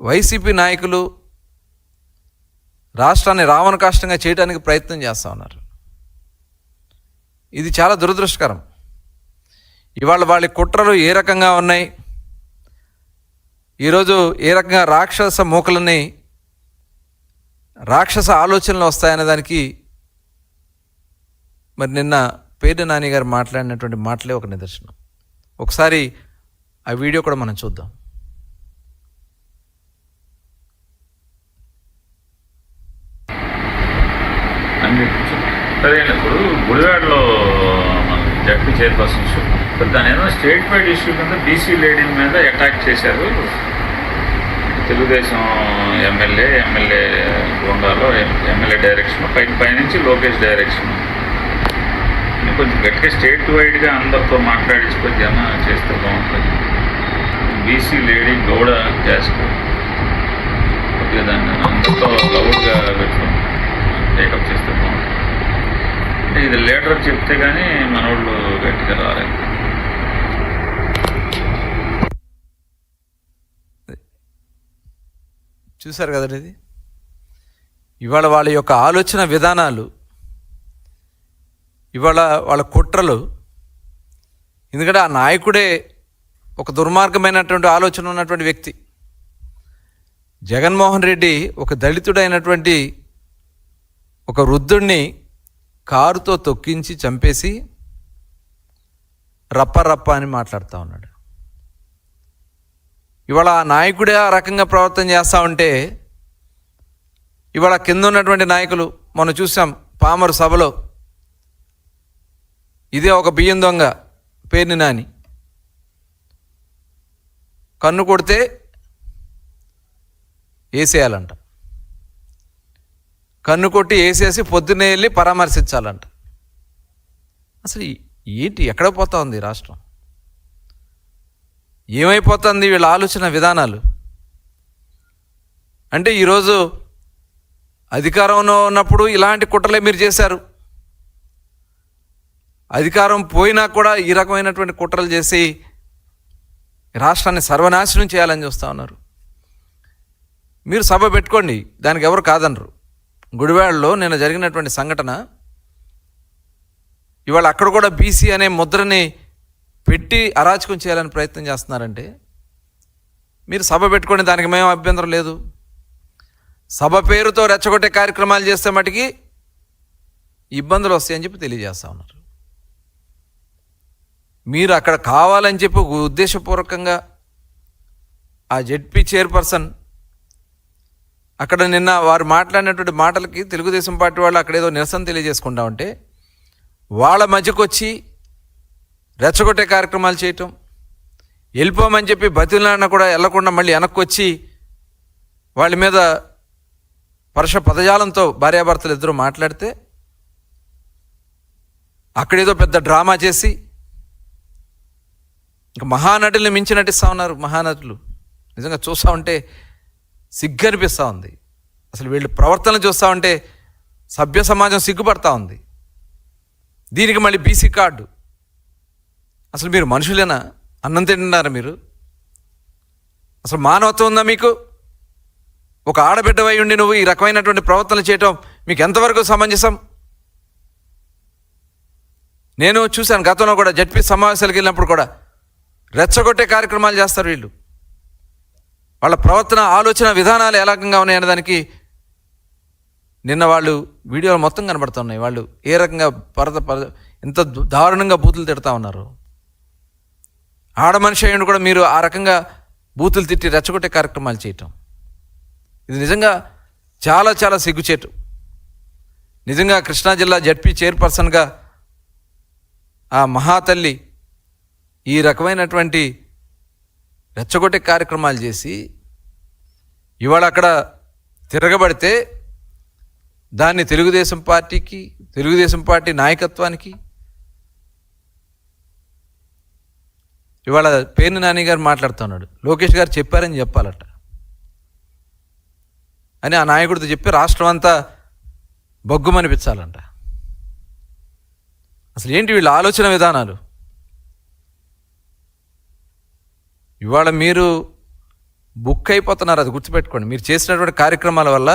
YCP నాయకులు రాష్ట్రాన్ని రావణ కాష్టంగా చేయడానికి ప్రయత్నం చేస్తూ ఉన్నారు. ఇది చాలా దురదృష్టకరం. ఇవాళ వాళ్ళ కుట్రలు ఏ రకంగా ఉన్నాయి, ఈరోజు ఏ రకంగా రాక్షస మూకలని రాక్షస ఆలోచనలు వస్తాయనే దానికి మరి నిన్న పేర్ని నాని గారు మాట్లాడినటువంటి మాటలే ఒక నిదర్శనం. ఒకసారి ఆ వీడియో కూడా మనం చూద్దాం. సరే, ఇప్పుడు గుడివాడలో జడ్పీ చైర్పర్సన్ ఇష్యూ, దాని ఏదో స్టేట్ వైడ్ ఇష్యూ కింద బీసీ లేడీ మీద అటాక్ చేశారు. తెలుగుదేశం ఎమ్మెల్యే గోండాలో ఎమ్మెల్యే డైరెక్షన్ పైనుంచి లోకేష్ డైరెక్షన్ కొంచెం గట్టిగా స్టేట్ వైడ్గా అందరితో మాట్లాడించి కొద్దిగా చేస్తే బాగుంటుంది. బీసీ లేడీ గౌడ క్యాస్ట్ కొద్దిగా దాన్ని అందరితో లౌడ్గా పెట్టుకుని టేకప్ చేస్తే బాగుంటుంది. ఇది లీడర్ చెప్తే కానీ మనోళ్ళు గట్టిగా రాలేదు. చూశారు కదండి, ఇది ఇవాళ వాళ్ళ యొక్క ఆలోచన విధానాలు, ఇవాళ వాళ్ళ కుట్రలు. ఎందుకంటే ఆ నాయకుడే ఒక దుర్మార్గమైనటువంటి ఆలోచన ఉన్నటువంటి వ్యక్తి. జగన్మోహన్ రెడ్డి ఒక దళితుడైనటువంటి ఒక వృద్ధుడిని కారుతో తొక్కించి చంపేసి రప్ప అని మాట్లాడుతూ ఉన్నాడు. ఇవాళ ఆ నాయకుడే ఆ రకంగా ప్రవర్తన చేస్తూ ఉంటే ఇవాళ కింద ఉన్నటువంటి నాయకులు మనం చూసాం పామరు సభలో, ఇదే ఒక బియ్యం దొంగ పేర్ని నాని కన్ను కొడితే వేసేయాలంట, కన్ను కొట్టి వేసేసి పొద్దున్నే వెళ్ళి పరామర్శించాలంట. అసలు ఏంటి, ఎక్కడ పోతా ఉంది రాష్ట్రం? ఏమైపోతుంది వీళ్ళ ఆలోచన విధానాలు? అంటే ఈరోజు అధికారంలో ఉన్నప్పుడు ఇలాంటి కుట్రలే మీరు చేశారు, అధికారం పోయినా కూడా ఈ రకమైనటువంటి కుట్రలు చేసి రాష్ట్రాన్ని సర్వనాశనం చేయాలని చూస్తూ ఉన్నారు. మీరు సభ పెట్టుకోండి, దానికి ఎవరు కాదనరు. గుడివాడలో నిన్న జరిగినటువంటి సంఘటన, ఇవాళ అక్కడ కూడా బీసీ అనే ముద్రని పెట్టి అరాచకం చేయాలని ప్రయత్నం చేస్తున్నారంటే మీరు సభ పెట్టుకోండి, దానికి మేము అభ్యంతరం లేదు. సభ పేరుతో రెచ్చగొట్టే కార్యక్రమాలు చేస్తే మటుకి ఇబ్బందులు వస్తాయని చెప్పి తెలియజేస్తూ ఉన్నారు. మీరు అక్కడ కావాలని చెప్పి ఉద్దేశపూర్వకంగా ఆ జెడ్పీ చైర్పర్సన్ అక్కడ నిన్న వారు మాట్లాడినటువంటి మాటలకి తెలుగుదేశం పార్టీ వాళ్ళు అక్కడ ఏదో నిరసన తెలియజేసుకుంటా ఉంటే వాళ్ళ మధ్యకు వచ్చి రెచ్చగొట్టే కార్యక్రమాలు చేయటం, వెళ్ళిపోమని చెప్పి బతిలాడినా కూడా వెళ్లకుండా మళ్ళీ వెనక్కి వచ్చి వాళ్ళ మీద పరుష పదజాలంతో భార్యాభర్తలు ఇద్దరు మాట్లాడితే అక్కడేదో పెద్ద డ్రామా చేసి ఇంకా మహానటుల్ని మించి నటిస్తూ ఉన్నారు. మహానటులు నిజంగా చూస్తూ ఉంటే సిగ్గు అనిపిస్తూ ఉంది. అసలు వీళ్ళు ప్రవర్తన చూస్తూ ఉంటే సభ్య సమాజం సిగ్గుపడతా ఉంది. దీనికి మళ్ళీ బీసీ కార్డు. అసలు మీరు మనుషులేనా? అన్నం తింటున్నారా మీరు? అసలు మానవత్వం ఉందా మీకు? ఒక ఆడబిడ్డవై ఉండి నువ్వు ఈ రకమైనటువంటి ప్రవర్తనలు చేయటం మీకు ఎంతవరకు సమంజసం? నేను చూశాను గతంలో కూడా జడ్పీ సమావేశాలకు వెళ్ళినప్పుడు కూడా రెచ్చగొట్టే కార్యక్రమాలు చేస్తారు వీళ్ళు. వాళ్ళ ప్రవర్తన ఆలోచన విధానాలు ఏ రకంగా ఉన్నాయనే దానికి నిన్న వాళ్ళు వీడియోలు మొత్తం కనబడుతున్నాయి. వాళ్ళు ఏ రకంగా ఎంత దారుణంగా బూతులు తిడతా ఉన్నారు. ఆడ మనిషి అయ్యండి కూడా మీరు ఆ రకంగా బూతులు తిట్టి రెచ్చగొట్టే కార్యక్రమాలు చేయటం, ఇది నిజంగా చాలా చాలా సిగ్గుచేటు. నిజంగా కృష్ణా జిల్లా జడ్పీ చైర్పర్సన్గా ఆ మహాతల్లి ఈ రకమైనటువంటి రెచ్చగొట్టే కార్యక్రమాలు చేసి ఇవాళ అక్కడ తిరగబడితే దాన్ని తెలుగుదేశం పార్టీకి, తెలుగుదేశం పార్టీ నాయకత్వానికి ఇవాళ పేర్ని నాని గారు మాట్లాడుతున్నాడు, లోకేష్ గారు చెప్పారని చెప్పాలట అని ఆ నాయకుడితో చెప్పి రాష్ట్రం అంతా బొగ్గుమనిపించాలంట. అసలు ఏంటి వీళ్ళ ఆలోచన విధానాలు? ఇవాళ మీరు బుక్ అయిపోతున్నారు. అది గుర్తుపెట్టుకోండి. మీరు చేసినటువంటి కార్యక్రమాల వల్ల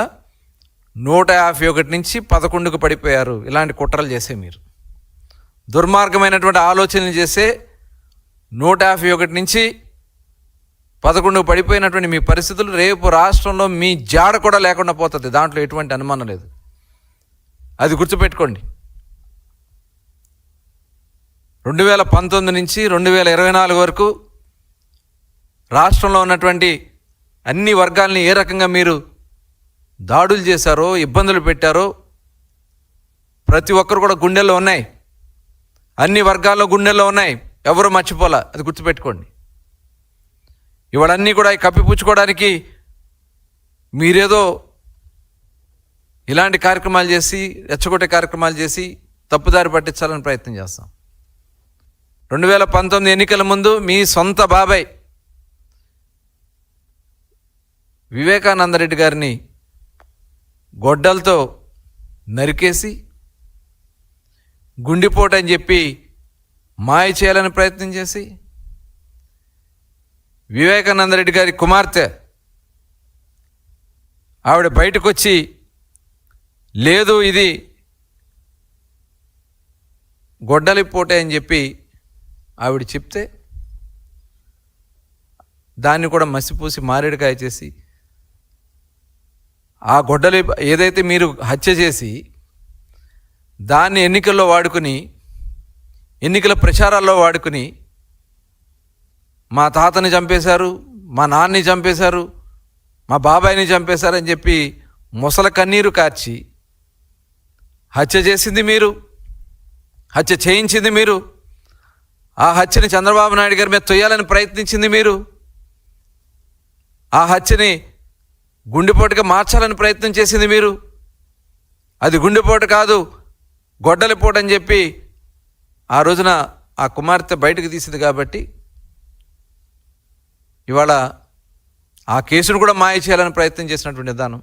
151 నుంచి 11కు పడిపోయారు. ఇలాంటి కుట్రలు చేసే మీరు దుర్మార్గమైనటువంటి ఆలోచనలు చేసే 151 నుంచి 11కు పడిపోయినటువంటి మీ పరిస్థితులు రేపు రాష్ట్రంలో మీ జాడ కూడా లేకుండా పోతుంది. దాంట్లో ఎటువంటి అనుమానం లేదు. అది గుర్తుపెట్టుకోండి. 2019 నుంచి 2024 వరకు రాష్ట్రంలో ఉన్నటువంటి అన్ని వర్గాల్ని ఏ రకంగా మీరు దాడులు చేశారో, ఇబ్బందులు పెట్టారో ప్రతి ఒక్కరు కూడా గుండెల్లో ఉన్నాయి. అన్ని వర్గాల్లో గుండెల్లో ఉన్నాయి. ఎవరు మర్చిపోలా. అది గుర్తుపెట్టుకోండి. ఇవాళన్నీ కూడా కప్పిపుచ్చుకోవడానికి మీరేదో ఇలాంటి కార్యక్రమాలు చేసి, రెచ్చగొట్టే కార్యక్రమాలు చేసి తప్పుదారి పట్టించాలని ప్రయత్నం చేస్తాం. 2019 ఎన్నికల ముందు మీ సొంత బాబాయ్ వివేకానందరెడ్డి గారిని గొడ్డలతో నరికేసి గుండెపోటు అని చెప్పి మాయ చేయాలని ప్రయత్నం చేసి, వివేకానందరెడ్డి గారి కుమార్తె ఆవిడ బయటకు వచ్చి లేదు ఇది గొడ్డలి పోటే అని చెప్పి ఆవిడ చెప్తే దాన్ని కూడా మసిపూసి మారేడుకాయ చేసి ఆ గొడ్డలి ఏదైతే మీరు హత్య చేసి దాన్ని ఎన్నికల్లో వాడుకుని, ఎన్నికల ప్రచారాల్లో వాడుకుని మా తాతని చంపేశారు, మా నాన్నని చంపేశారు, మా బాబాయిని చంపేశారని చెప్పి ముసల కన్నీరు కార్చి హత్య చేసింది మీరు, హత్య చేయించింది మీరు, ఆ హత్యని చంద్రబాబు నాయుడు గారి మీద తొయ్యాలని ప్రయత్నించింది మీరు, ఆ హత్యని గుండెపోటుగా మార్చాలని ప్రయత్నం చేసింది మీరు. అది గుండెపోటు కాదు, గొడ్డలిపోటు అని చెప్పి ఆ రోజున ఆ కుమార్తె బయటకు తీసింది. కాబట్టి ఇవాళ ఆ కేసును కూడా మాయ చేయాలని ప్రయత్నం చేసినటువంటి విధానం